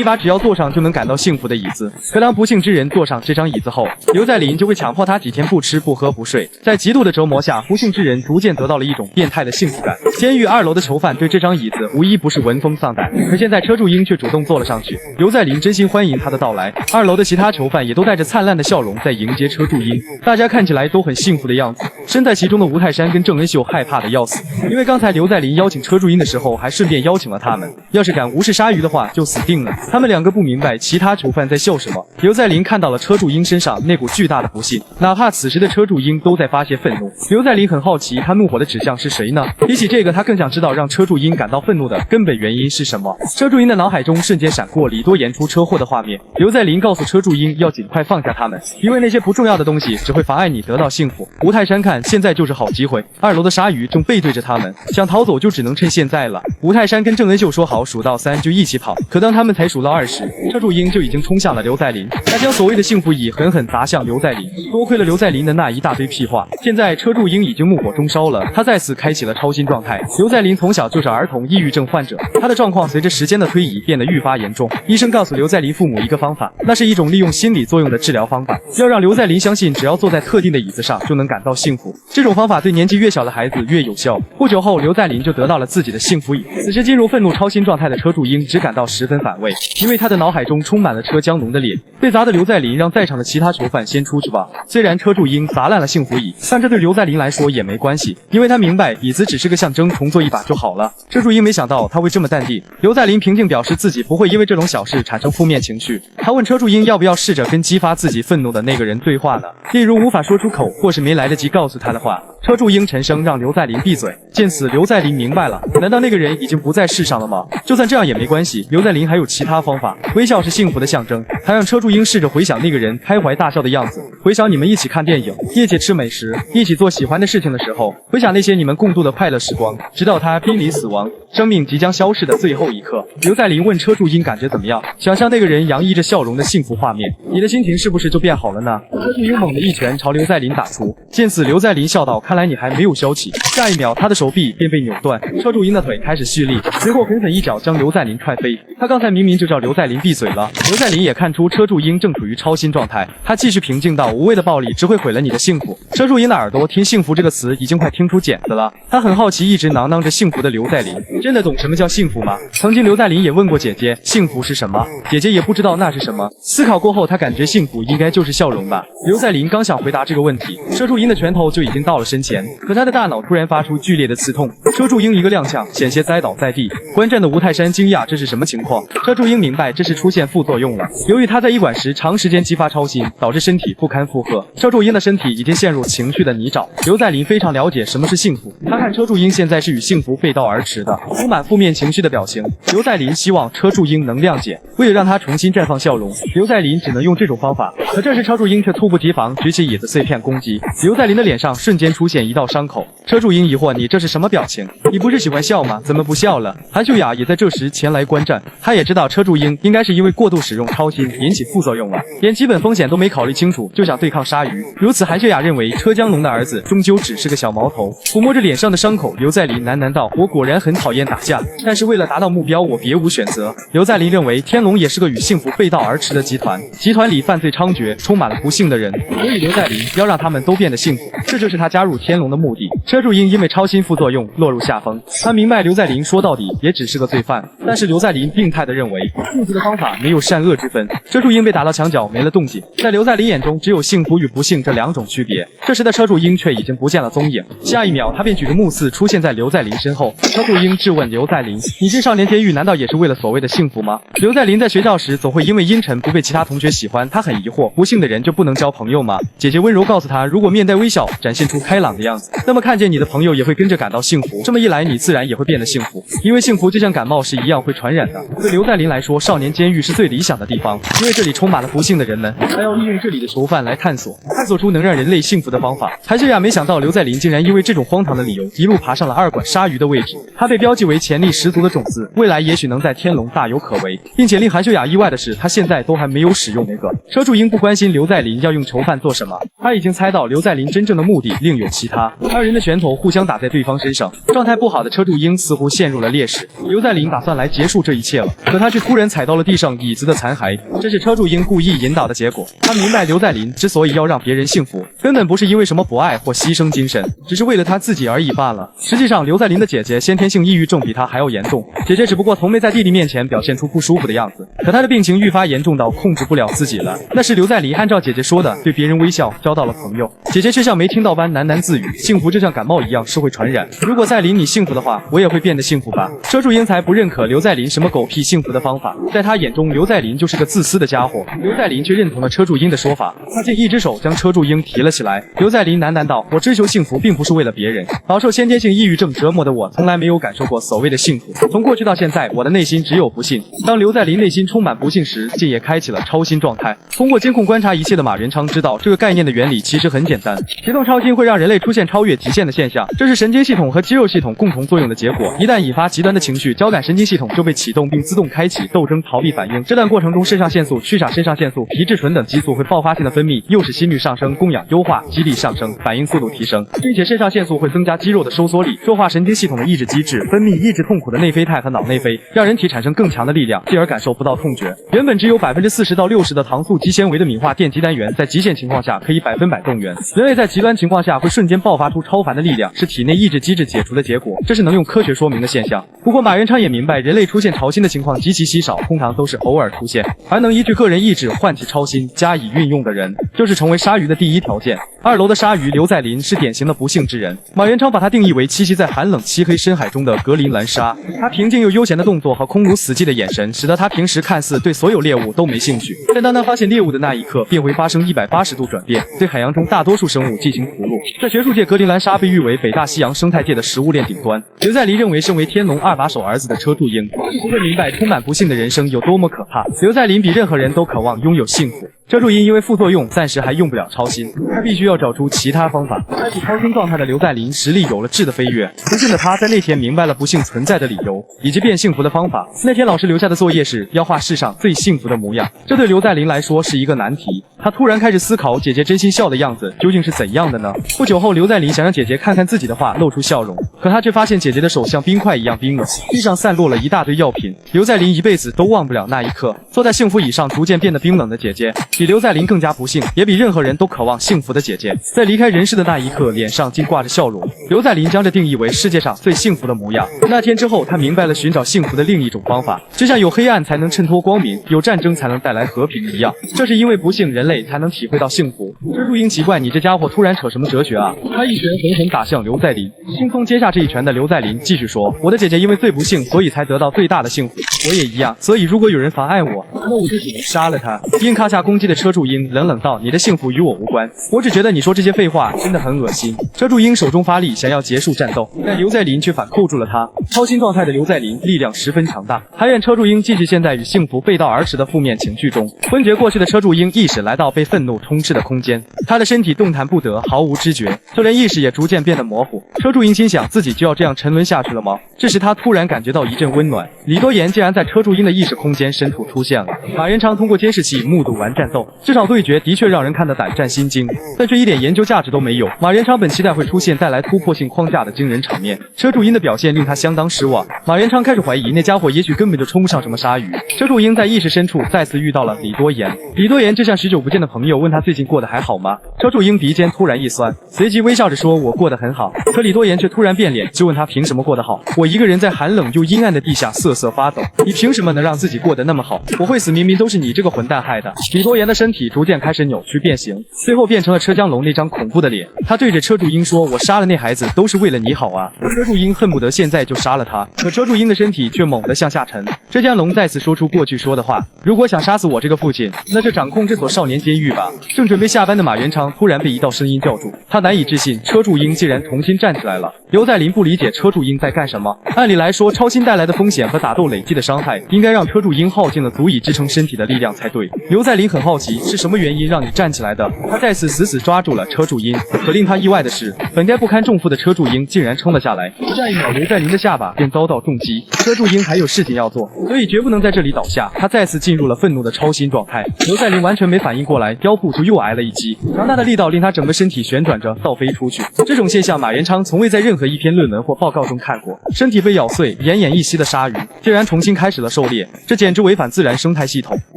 一把只要坐上就能感到幸福的椅子。可当不幸之人坐上这张椅子后，刘在林就会强迫他几天不吃不喝不睡。在极度的折磨下，不幸之人逐渐得到了一种变态的幸福感。监狱2楼的囚犯对这张椅子无一不是闻风丧胆，可现在车柱英却主动坐了上去。刘在林真心欢迎他的到来，2楼的其他囚犯也都带着灿烂的笑容在迎接车柱英，大家看起来都很幸福的样子。身在其中的吴泰山跟郑恩秀害怕的要死，因为刚才刘在林邀请车柱英的时候还顺便邀请了他们，要是敢无视鲨鱼的话就死定了。他们2个不明白其他囚犯在笑什么。刘在林看到了车柱英身上那股巨大的不幸，哪怕此时的车柱英都在发泄愤怒。刘在林很好奇他怒火的指向是谁呢？比起这个，他更想知道让车柱英感到愤怒的根本原因是什么。车柱英的脑海中瞬间闪过李多言出车祸的画面。刘在林告诉车柱英要尽快放下他们，因为那些不重要的东西只会妨碍你得到幸福。吴泰山看现在就是好机会，2楼的鲨鱼正背对着他们，想逃走就只能趁现在了。吴泰山跟郑恩秀说好数到3就一起跑，可当他们才数到20，车柱英就已经冲向了刘在林，他将所谓的幸福椅狠狠砸向刘在林。多亏了刘在林的那一大堆屁话，现在车柱英已经怒火中烧了，他再次开启了超新状态。刘在林从小就是儿童抑郁症患者，他的状况随着时间的推移变得愈发严重。医生告诉刘在林父母一个方法，那是一种利用心理作用的治疗方法，要让刘在林相信只要坐在特定的椅子上就能感到幸福。这种方法对年纪越小的孩子越有效。不久后，刘在林就得到了自己的幸福椅。此时进入愤怒超新状态的车柱英只感到十分反胃，因为他的脑海中充满了车江龙的脸。被砸的刘在林让在场的其他囚犯先出去吧。虽然车柱英砸烂了幸福椅，但这对刘在林来说也没关系，因为他明白椅子只是个象征，重做一把就好了。车柱英没想到他会这么淡定。刘在林平静表示自己不会因为这种小事产生负面情绪。他问车柱英要不要试着跟激发自己愤怒的那个人对话呢？例如无法说出口或是没来得及告诉他的话。车柱英沉声让刘在林闭嘴。见此，刘在林明白了，难道那个人已经不在世上了吗？就算这样也没关系，刘在林还有其他方法。微笑是幸福的象征，他让车柱英试着回想那个人开怀大笑的样子，回想你们一起看电影，一起吃美食，一起做喜欢的事情的时候，回想那些你们共度的快乐时光，直到他濒临死亡，生命即将消逝的最后一刻。刘在林问车柱英感觉怎么样？想象那个人洋溢着笑容的幸福画面，你的心情是不是就变好了呢？车柱英猛地一拳朝刘在林打出，见此刘在林笑道，看来你还没有消气。下一秒他的手臂便被扭断，车柱英的腿开始蓄力，随后狠狠一脚将刘在林踹飞。他刚才明明就叫刘在林闭嘴了。刘在林也看出车柱英正处于超新状态，他继续平静道，无谓的暴力只会毁了你的幸福。车柱英的耳朵听幸福这个词已经快听出茧子了，他很好奇一直囊囊着幸福的刘在林真的懂什么叫幸福吗？曾经刘在林也问过姐姐幸福是什么，姐姐也不知道那是什么。思考过后，他感觉幸福应该就是笑容吧。刘在林刚想回答这个问题，车柱英的拳头就已经到了身前，可他的大脑突然发出剧烈的刺痛，车柱英一个踉跄，险些栽倒在地。观战的吴泰山惊讶这是什么情况，车柱英明白这是出现副作用了。由于他在医馆时长时间激发超新，导致身体不堪负荷，车柱英的身体已经陷入情绪的泥沼。刘在林非常了解什么是幸福，他看车柱英现在是与幸福背道而驰的，充满负面情绪的表情。刘在林希望车柱英能谅解，为了让他重新绽放笑容，刘在林只能用这种方法。可这时车柱英却猝不及防举起椅子碎片攻击，刘在林的脸上瞬间出现一道伤口。车柱英疑惑，你这是什么表情？你不是喜欢笑吗？怎么不笑了？韩秀雅也在这时前来观战，她也知道车柱英应该是因为过度使用超新引起副作用了，连基本风险都没考虑清楚就想对抗鲨鱼。如此，韩秀雅认为车江龙的儿子终究只是个小毛头。抚摸着脸上的伤口，刘在林喃喃道，我果然很讨厌打架，但是为了达到目标我别无选择。刘在林认为天龙也是个与幸福背道而驰的集团，集团里犯罪猖獗，充满了不幸的人，所以刘在林要让他们都变得幸福，这就是他加入天龙的目的。车柱英因为超新副作用落入下风，他明白刘在林说到底也只是个罪犯，但是刘在林病态地认为幸福的方法没有善恶之分。车柱英被打到墙角没了动静，在刘在林眼中只有幸福与不幸这两种区别。这时的车柱英却已经不见了踪影，下一秒他便举着木刺出现在刘在林身后。车柱英质问刘在林，你进少年监狱难道也是为了所谓的幸福吗？刘在林在学校时总会因为阴沉不被其他同学喜欢，他很疑惑，不幸的人就不能交朋友吗？姐姐温柔告诉他，如果面带微笑展现出开朗的样子，那么看见你的朋友也会跟着感到幸福，这么一来你自然也会变得幸福，因为幸福就像感冒是一样会传染的。对刘在林来说，少年监狱是最理想的地方，因为这里充满了不幸的人们，他要利用这里的囚犯来探索出能让人类幸福的方法。韩秀雅没想到刘在林竟然因为这种荒唐的理由一路爬上了2馆鲨鱼的位置，他被标记为潜力十足的种子，未来也许能在天龙大有可为。并且令韩秀雅意外的是，他现在都还没有使用那个。车柱英不关心刘在林要用囚犯做什么，他已经猜到刘在林真正的目的另有其他。2人的拳头互相打在对方身上，状态不好的车柱英似乎陷入了劣势。刘在林打算来结束这一切了，可他却突突然踩到了地上椅子的残骸，这是车柱英故意引导的结果。他明白刘在林之所以要让别人幸福，根本不是因为什么博爱或牺牲精神，只是为了他自己而已罢了。实际上，刘在林的姐姐先天性抑郁症比他还要严重，姐姐只不过从没在弟弟面前表现出不舒服的样子，可她的病情愈发严重到控制不了自己了。那时刘在林按照姐姐说的，对别人微笑，交到了朋友。姐姐却像没听到般喃喃自语，幸福就像感冒一样是会传染，如果在林你幸福的话，我也会变得幸福吧。车柱英才不认可刘在林什么狗屁幸福的方法，在他眼中刘在林就是个自私的家伙。刘在林却认同了车柱英的说法，他竟一只手将车柱英提了起来。刘在林喃喃道，我追求幸福并不是为了别人，饱受先天性抑郁症折磨的我从来没有感受过所谓的幸福，从过去到现在我的内心只有不幸。当刘在林内心充满不幸时，竟也开启了超心状态。通过监控观察一切的马元昌知道这个概念的原理其实很简单，启动超心会让人类出现超越极限的现象，这是神经系统和肌肉系统共同作用的结果。一旦引发极端的情绪，交感神经系统就被启动并自动开启斗争逃避反应，这段过程中肾上腺素、去甲肾上腺素、皮质醇等激素会爆发性的分泌，诱使心率上升，供氧优化，肌力上升，反应速度提升，并且肾上腺素会增加肌肉的收缩力，弱化神经系统的抑制机制，分泌抑制痛苦的内啡肽和脑内啡，让人体产生更强的力量，继而感受不到痛觉。原本只有40%到60%的糖素肌纤维的敏化电极单元，在极限情况下可以100%动员。人类在极端情况下会瞬间爆发出超凡的力量，是体内抑制机制解除的结果，这是能用科学说明的现象。不过马元昌也明白，人类出现超心的情况极其稀少，通常都是偶尔出现，而能依据个人意志唤起超心加以运用的人，就是成为鲨鱼的第一条件。2楼的鲨鱼刘在林是典型的不幸之人，马元昌把他定义为栖息在寒冷漆黑深海中的格陵兰鲨。他平静又悠闲的动作和空如死寂的眼神，使得他平时看似对所有猎物都没兴趣，但当他发现猎物的那一刻，便会发生180度转变，对海洋中大多数生物进行屠戮。在学术界，格陵兰鲨被誉为北大西洋生态界的食物链顶端。刘在林认为，身为天龙2把手儿子的车柱英，不会明白充满不幸的人生有多么可怕。刘在林比任何人都渴望拥有幸福。车柱英因为副作用暂时还用不了超心，他必须要找出其他方法。开启超心状态的刘在林实力有了质的飞跃，不幸的他在那天明白了不幸存在的理由以及变幸福的方法。那天老师留下的作业是要画世上最幸福的模样，这对刘在林来说是一个难题。他突然开始思考姐姐真心笑的样子究竟是怎样的呢？不久后，刘在林想让姐姐看看自己的画，露出笑容，可他却发现姐姐的手像冰块一样冰冷，地上散落了一大堆药品。刘在林一辈子都忘不了那一刻，坐在幸福椅上逐渐变得冰冷的姐姐，比刘在林更加不幸，也比任何人都渴望幸福的姐姐，在离开人世的那一刻，脸上竟挂着笑容。刘在林将这定义为世界上最幸福的模样。那天之后，他明白了寻找幸福的另一种方法，就像有黑暗才能衬托光明，有战争才能带来和平一样。这是因为不幸，人类才能体会到幸福。车柱英奇怪，你这家伙突然扯什么哲学啊？他一拳狠狠打向刘在林，轻松接下这一拳的刘在林继续说，我的姐姐因为最不幸，所以才得到最大的幸福，我也一样，所以如果有人妨碍我，那我就只能杀了他。因卡下攻击的车柱英冷冷道，你的幸福与我无关，我只觉得你说这些废话真的很恶心。车柱英手中发力，想要结束战斗，但刘在林却反扣住了他。超心状态的刘在林力量十分强大，他愿车柱英继续陷在与幸福背道而驰的负面情绪中。昏厥过去的车柱英意识来到被愤怒充斥的空间，他的身体动弹不得，毫无知觉，就连意识也逐渐变得模糊。车柱英心想，自己就要这样沉沦下去了吗？这时他突然感觉到一阵温暖，李多言竟然在车柱英的意识空间深处出现了。马元昌通过监视器目睹完战斗，这场对决的确让人看得胆战心惊，但却一点研究价值都没有。马元昌本期待会出现带来突破性框架的惊人场面，车柱英的表现令他相当失望。马元昌开始怀疑那家伙也许根本就称不上什么鲨鱼。车柱英在意识深处再次遇到了李多言，李多言就像许久不见的朋友，问他最近过得还好吗？车柱英鼻尖突然一酸，随即微笑着说，我过得很好。可李多言却突然变脸，就问他凭什么过得好？我一个人在寒冷又阴暗的地下瑟瑟发抖，你凭什么能让自己过得那么好？我会死明明都是你这个混蛋害的。李多言的身体逐渐开始扭曲变形，最后变成了车江龙那张恐怖的脸。他对着车柱英说，我杀了那孩子都是为了你好啊。车柱英恨不得现在就杀了他，可车柱英的身体却猛地向下沉。车江龙再次说出过去说的话，如果想杀死我这个父亲，那就掌控这所少年监狱吧。正准备下班的马元昌突然被一道声音叫住，他难以置信，车柱英竟然重新站起来了。刘在林不理解车柱英在干什么，按理来说超心带来的风险和打斗累积的伤害应该让车柱英耗尽了足以支撑身体的力量才对。刘在林很好奇是什么原因让你站起来的，他再次死死抓住了车柱英，可令他意外的是，本该不堪重负的车柱英竟然撑了下来。下一秒，刘在林的下巴便遭到重击，车柱英还有事情要做，所以绝不能在这里倒下。他再次进入了愤怒的超心状态。刘在林完全没反应过过来，腰部就又挨了一击，强大的力道令他整个身体旋转着倒飞出去。这种现象，马元昌从未在任何一篇论文或报告中看过。身体被咬碎、奄奄一息的鲨鱼，竟然重新开始了狩猎，这简直违反自然生态系统。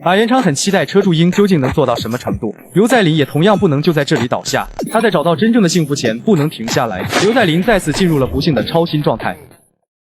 马元昌很期待车柱鹰究竟能做到什么程度。刘在林也同样不能就在这里倒下，他在找到真正的幸福前不能停下来。刘在林再次进入了不幸的超新状态。